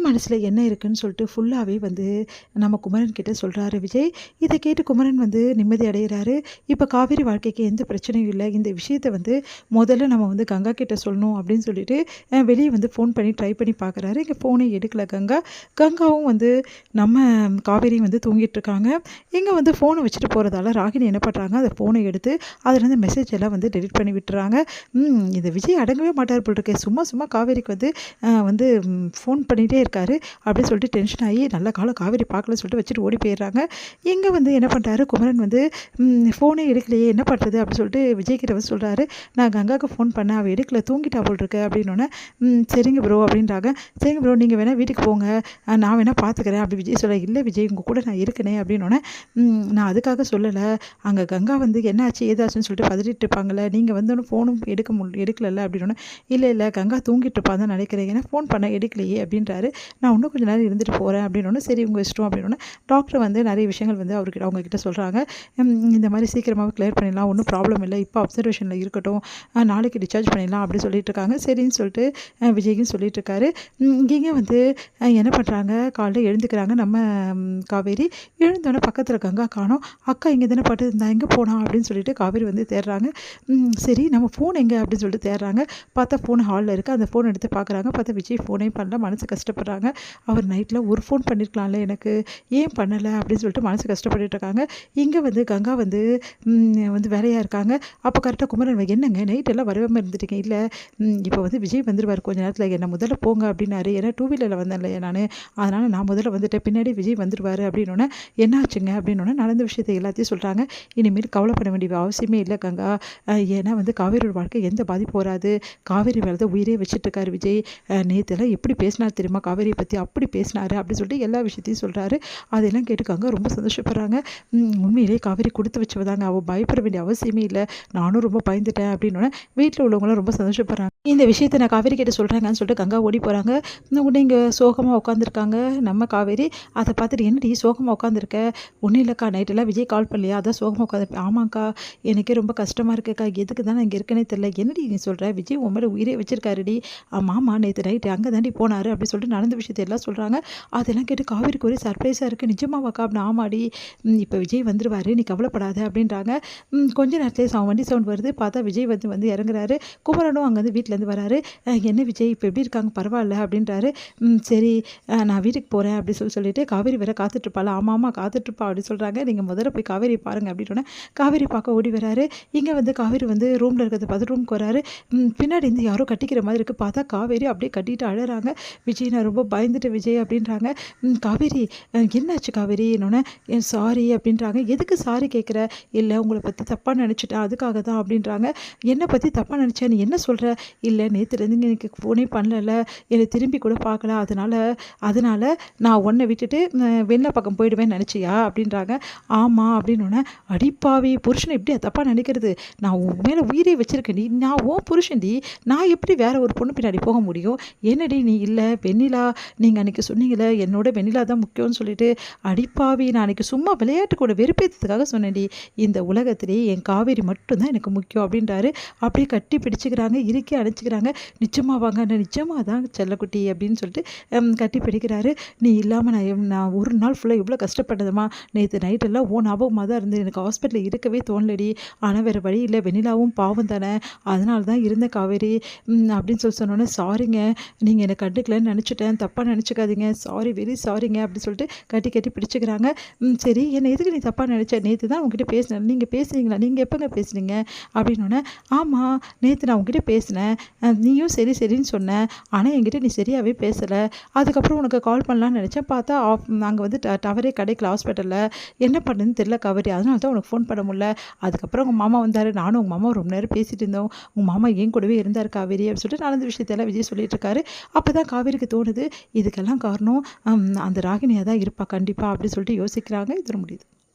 மனசில் என்ன இருக்குன்னு சொல்லிட்டு ஃபுல்லாகவே வந்து நம்ம குமரன் கிட்ட சொல்கிறாரு விஜய். இதை கேட்டு குமரன் வந்து நிம்மதி அடைகிறாரு. இப்போ காவேரி வாழ்க்கைக்கு எந்த பிரச்சனையும் இல்லை, இந்த விஷயத்தை வந்து முதல்ல நம்ம வந்து கங்கா கிட்ட சொல்லணும் அப்படின்னு சொல்லிட்டு வெளியே வந்து ஃபோன் பண்ணி ட்ரை பண்ணி பார்க்குறாரு. இங்கே ஃபோனே எடுக்கல கங்காவும் வந்து நம்ம காவேரி வந்து தூங்கிட்டு இருக்காங்க. இங்கே வந்து ஃபோனை வச்சுட்டு போகிறதால ராகினி என்ன பண்ணுறாங்க, அந்த ஃபோனை எடுத்து அதுலேருந்து மெசேஜ் எல்லாம் வந்து டெலிட் பண்ணி விட்டுறாங்க. இந்த விஜய் அடங்கவே மாட்டார் போல் இருக்கே, சும்மா சும்மா காவேரிக்கு வந்து ஃபோன் பண்ணிகிட்டே இருக்காரு அப்படின்னு சொல்லிட்டு டென்ஷன் ஆகி நல்ல காலம் காவேரி பார்க்கலன்னு சொல்லிட்டு வச்சுட்டு ஓடி போயிடுறாங்க. இங்கே வந்து என்ன பண்ணுறாரு குமரன் வந்து ஃபோனே எடுக்கலையே என்ன பண்ணுறது அப்படின்னு சொல்லிட்டு விஜய்கிட்ட வந்து சொல்கிறாரு. நான் கங்காவுக்கு ஃபோன் பண்ணேன், அவள் எடுக்கல, தூங்கிட்டா போல் இருக்கு அப்படின்னோடனே சரிங்க ப்ரோ அப்படின்றாங்க. சரிங்க ப்ரோ நீங்கள் வேணால் வீட்டுக்கு போங்க, நான் வேணால் பார்த்துக்கிறேன் அப்படி விஜய் சொல்ல. இல்லை விஜய் உங்கள் கூட நான் இருக்கனே அப்படின்னோடனே நான் அதுக்காக சொல்லலை, அங்கே கங்கா வந்து என்ன ஆச்சு ஏதாச்சுன்னு சொல்லிட்டு பதறிட்டு இருப்பாங்கள்ல, நீங்கள் வந்து ஃபோனும் எடுக்கல அப்படின்னோடனே இல்லை கங்கா தூங்கிட்டு இருப்பான்னு தான் நினைக்கிறேன், ஏன்னா ஃபோன் பண்ண எடுக்கலையே அப்படின்றாரு. நான் இன்னும் கொஞ்சம் நேரம் இருந்துட்டு போகிறேன் அப்படின்னோடனே சரி உங்கள் இஷ்டம் அப்படின்னோடனே டாக்டர் வந்து நிறைய விஷயங்கள் வந்து அவங்கக்கிட்ட சொல்கிறாங்க. இந்த மாதிரி சீக்கிரமாக கிளியர் பண்ணிடலாம், ஒன்றும் ப்ராப்ளம் இல்லை, இப்போ அப்சர்வேஷனில் இருக்கட்டும், நாளைக்கு டிஸ்சார்ஜ் பண்ணிடலாம் அப்படி சொல்லிட்டு இருக்காங்க. சரின்னு சொல்லிட்டு விஜய்க்கும் சொல்லிட்டு இருக்காரு. இங்கே வந்து என்ன பண்ணுறாங்க, காலையில் எழுந்துக்கிறாங்க நம்ம காவேரி. எழுந்தோடனே பக்கத்தில் கங்கா காணோம். அக்கா இங்கே தானே பாட்டு இருந்தா, எங்கே போனா அப்படின்னு சொல்லிட்டு காவேரி வந்து தேடுறாங்க. சரி நம்ம ஃபோன் எங்கே அப்படின்னு சொல்லிட்டு தேடுறாங்க. பார்த்தா ஃபோன் ஹாலில் இருக்குது. அந்த ஃபோன் எடுத்து பார்க்குறாங்க. பார்த்தா விஜய் ஃபோனே பண்ணல, மனசு கஷ்டப்படுறாங்க. அவர் நைட்டில் ஒரு ஃபோன் பண்ணியிருக்கலாம்ல எனக்கு, ஏன் பண்ணலை அப்படின்னு சொல்லிட்டு மனசு கஷ்டப்பட்டுட்டு இருக்காங்க. இங்கே வந்து கங்கா வந்து வேலையாக இருக்காங்க. அப்போ கரெக்டாக குமரன் என்னங்க நைட்டெல்லாம் வரவே இருந்துட்டீங்க, இல்லை இப்போ வந்து விஜய் வந்துடுவார் கொஞ்ச நேரத்தில், என்னை முதல்ல போங்க அப்படின்னாரு, ஏன்னா டூ வீலரில் வந்தேன் இல்லையா நான், அதனால் நான் முதல்ல வந்துட்டேன், பின்னாடி விஜய் வந்துடுவார் அப்படின்னோடனே என்ன ஆச்சுங்க அப்படின்னோடனே நடந்த விஷயத்தை எல்லாத்தையும் சொல்கிறாங்க. இனிமேல் கவலைப்பட வேண்டிய அவசியமே இல்லை கங்கா, ஏன்னா வந்து காவேரியோட வாழ்க்கை எந்த பாதிப்பு வராது, காவேரி மேலே தான் உயிரே வச்சுட்ருக்காரு விஜய், நேற்றுலாம் எப்படி பேசினார் தெரியுமா காவேரியை பற்றி, அப்படி பேசினார் அப்படின்னு சொல்லிட்டு எல்லா விஷயத்தையும் சொல்கிறாரு. அதெல்லாம் கேட்டுக்காங்க ரொம்ப சந்தோஷப்படுறாங்க. உண்மையிலே காவேரி கொடுத்து வச்சுவதாங்க, அவள் பயப்பட வேண்டிய அவசியமே இல்லை, நானும் ரொம்ப பயந்துட்டேன் அப்படின்னோடனே வீட்டில் உள்ளவங்களாம் ரொம்ப சந்தோஷப்படுறாங்க. இந்த விஷயத்தை நான் காவேரி கிட்ட சொல்கிறேங்கன்னு சொல்லிட்டு கங்கா ஓடி போகிறாங்க. உடனே இங்கே சோகமாக உட்காந்துருக்காங்க நம்ம காவேரி. அதை பார்த்துட்டு என்னடி சோகமாக உட்காந்துருக்க, ஒன்றும் இல்லைக்கா நைட்டெல்லாம் விஜய் கால் பண்ணலையா, அதான் சோகமாக உட்காந்துருப்பேன். ஆமாக்கா எனக்கே ரொம்ப கஷ்டமாக இருக்குக்கா, எதுக்கு தான் நான் இங்கே இருக்கேனே தெரியல, என்னடி நீ சொல்கிற, விஜய் உன் மேலே உயிரே வச்சிருக்காருடி, மாமா நேற்று நைட்டு அங்கே தாண்டி போனார் அப்படி சொல்லிட்டு நடந்த விஷயத்தை எல்லாம் சொல்கிறாங்க. அதெல்லாம் கேட்டு காவேரிக்கு ஒரே சர்ப்ரைஸாக இருக்குது. நிஜமாவாக்கா அப்படின்னு, ஆமாடி இப்போ விஜய் வந்துடுவார் நீ கவலைப்படாத அப்படின்றாங்க. கொஞ்ச நேரத்துலேயே வண்டி சவுண்ட் வருது. பார்த்தா விஜய் வந்து இறங்குறாரு. குமரனும் அங்கேருந்து வீட்டிலேருந்து வராரு. என்ன விஜய் இப்போ எப்படி இருக்காங்க பரவாயில்ல அப்படின்றாரு. சரி நான் வீட்டுக்கு போகிறேன் அப்படி சொல்லிட்டு காவேரி வேற காத்துட்ருப்பாள். ஆமாம் காத்துட்ருப்பா அப்படின்னு சொல்கிறாங்க. நீங்கள் முதல்ல போய் காவேரி பாருங்கள் அப்படின்னோடனே காவேரி பார்க்க ஓடி வராரு. இங்கே வந்து காவேரி வந்து ரூமில் இருக்கிறத பார்த்து ரூமுக்கு வராரு. பின்னாடி இருந்து யாரோ கட்டிக்கிற மாதிரி இருக்குது. பார்த்தா காவேரி அப்படியே கட்டிட்டு அழறாங்க. விஜய் நான் ரொம்ப பயந்துட்டு விஜய் அப்படின்றாங்க. காவேரி என்னாச்சு காவேரி என்னோடனே சாரி அப்படின்றாங்க. எதுக்கு சாரி கேட்குற, இல்லை உங்களை பற்றி தப்பாக நினச்சிட்டேன் அதுக்காக தான் அப்படின்றாங்க. என்னை பற்றி தப்பாக நினச்சேன் நீ என்ன சொல்கிற, இல்லை நேற்றுலேருந்து எனக்கு ஃபோனே பண்ணல, என்னை திரும்பி கூட பார்க்கல, அதனால் நான் உன்னை விட்டுட்டு வெண்ணை பக்கம் போயிடுவேன்னு நினச்சியா அப்படின்றாங்க. ஆமாம் அப்படின்னோடனே அடிப்பாவி புருஷனை எப்படி தப்பாக நினைக்கிறது, நான் உன் மேலே உயிரே வச்சுருக்கேன், நான் உன் புருஷன்டி, நான் எப்படி வேற ஒரு பொண்ணு பின்னாடி போக முடியும், என்னடி நீ இல்லை வெண்ணிலா நீங்கள் அன்றைக்கி சொன்னீங்களே என்னோட வெண்ணிலா தான் முக்கியம்னு சொல்லிட்டு, அடிப்பாவி நான் அன்றைக்கி சும்மா விளையாட்டு கூட வெறுப்பேற்றதுக்காக சொன்னேன்டி, இந்த உலகத்திலே என் காவேரி மட்டும்தான் எனக்கு முக்கியம் அப்படின்றாரு. அப்படியே கட்டி பிடிச்சிக்கிறாங்க, இறுக்கி அணைச்சிக்கிறாங்க. நிச்சயமாவாங்க நான் நிச்சயமாக தான் செல்லக்குட்டி அப்படின்னு சொல்லிட்டு கட்டி பிடிக்கிறாரு. நீ இல்லாமல் நான் ஒரு நாள் ஃபுல்லாக எவ்வளோ கஷ்டப்பட்டதுமா, நேற்று நைட்டெல்லாம் ஞாபகமாக தான் இருந்து எனக்கு ஹாஸ்பிட்டலில் இருக்கவே தோணலடி, ஆனால் வேறு வழி இல்லை, வெண்ணிலாவும் பாவம் தானே, அதனால தான் இருந்த காவேரி அப்படின்னு சொன்னோன்னே சாரிங்க நீங்கள் என்னை கண்டுக்கலன்னு நினச்சிட்டேன், தப்பாக நினச்சிக்காதீங்க, சாரி வெரி சாரிங்க அப்படின்னு சொல்லிட்டு கட்டி பிடிச்சிக்கிறாங்க. சரி என்னை எதுக்கு நீ தப்பாக நினச்ச, நேற்று தான் உங்ககிட்ட பேசினேன், நீங்கள் பேசுனீங்களா, நீங்கள் எப்போங்க பேசுனீங்க அப்படின்னோடனே, ஆமாம் நேற்று நான் உங்ககிட்ட பேசினேன், நீயும் சரின்னு சொன்னேன், ஆனால் என்கிட்ட நீ சரியாகவே பேசலை, அதுக்கப்புறம் உனக்கு கால் பண்ணலான்னு நினச்சேன், பார்த்தா அங்கே வந்து டவரே கிடைக்கல ஹாஸ்பிட்டலில், என்ன பண்ணுன்னு தெரியல காவேரி, அதனால தான் உனக்கு ஃபோன் பண்ண முடியல, அதுக்கப்புறம் உங்கள் மாமா வந்தார், நானும் உங்கள் மாமா ரொம்ப நேரம் பேசிகிட்டு இருந்தோம், உங்கள் மாமா என் கூடவே இருந்தார் காவேரி அப்படின்னு சொல்லிட்டு நடந்த விஷயத்தெல்லாம் விஜய் சொல்லிட்டு இருக்காரு. அப்போ தான் காவேரிக்கு தோணுது இதுக்கெல்லாம் காரணம் அந்த ராகினியாக தான் இருப்பா கண்டிப்பாக அப்படி சொல்லிட்டு யோசிக்கிறாங்க. இது முடியுது.